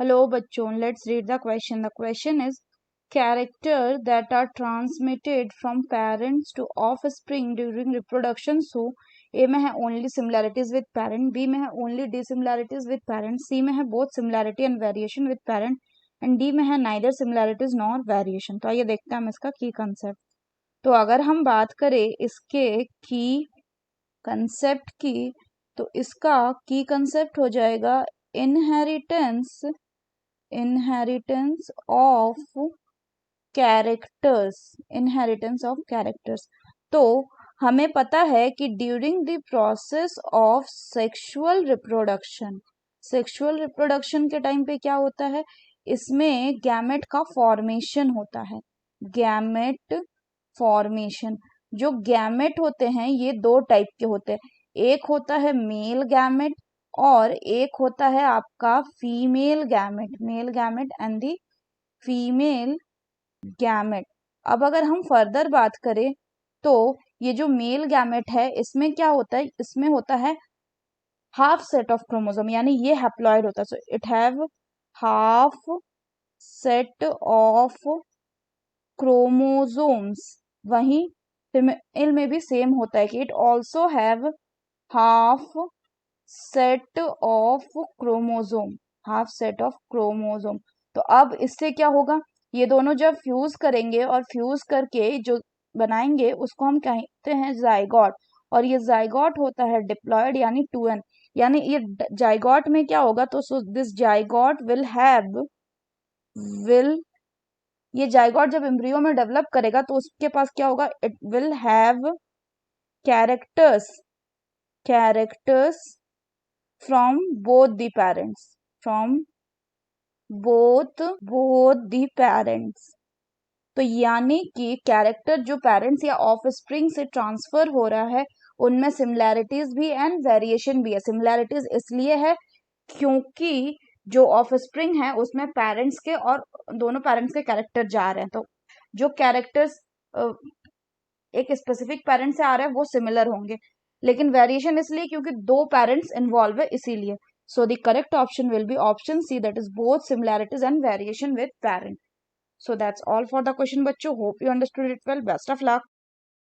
Hello बच्चों, let's read the question. The question is character that are transmitted from parents to offspring during reproduction. So A में है only similarities with parent, B में है only dissimilarities with parent, C में है both similarity and variation with parent and D में है neither similarities nor variation. तो आइए देखते हैं हम इसका की कंसेप्ट. तो अगर हम बात करें इसके की कंसेप्ट की, तो इसका की कंसेप्ट हो जाएगा इनहेरिटेंस ऑफ कैरेक्टर्स. तो हमें पता है कि during the process of sexual reproduction के टाइम पे क्या होता है, इसमें गैमेट का फॉर्मेशन होता है. गैमेट फॉर्मेशन, जो गैमेट होते हैं ये दो टाइप के होते हैं. एक होता है मेल गैमेट और एक होता है आपका female gamete and the female gamete. अब अगर हम फर्दर बात करें तो ये जो मेल गैमेट है इसमें क्या होता है, इसमें होता है हाफ सेट ऑफ क्रोमोसोम, यानी ये हैप्लॉइड होता है. So it have half set of chromosomes. वहीं फीमेल में भी सेम होता है कि it also have half set of chromosome. तो अब इससे क्या होगा, ये दोनों जब फ्यूज करेंगे और फ्यूज करके जो बनाएंगे उसको हम कहते हैं जाइगोट. और ये जाइगोट होता है डिप्लॉयड यानी 2n. यानी ये जाइगोट में क्या होगा, तो दिस जाइगोट विल ये जाइगोट जब एम्ब्रियो में डेवलप करेगा तो उसके पास क्या होगा, it will have characters from both the parents. तो यानी कि कैरेक्टर जो पेरेंट्स या ऑफस्प्रिंग से ट्रांसफर हो रहा है उनमें सिमिलैरिटीज भी एंड वेरिएशन भी है. सिमिलैरिटीज इसलिए है क्योंकि जो ऑफस्प्रिंग है उसमें पेरेंट्स के और दोनों पेरेंट्स के कैरेक्टर जा रहे हैं. तो जो कैरेक्टर्स एक स्पेसिफिक पेरेंट से आ रहा है वो सिमिलर होंगे. लेकिन वेरिएशन इसलिए क्योंकि दो पेरेंट्स इन्वॉल्व है इसीलिए. So the correct option will be option C, that is both similarities and variation with parent. So that's all for the question बच्चों. Hope you understood it well. Best of luck.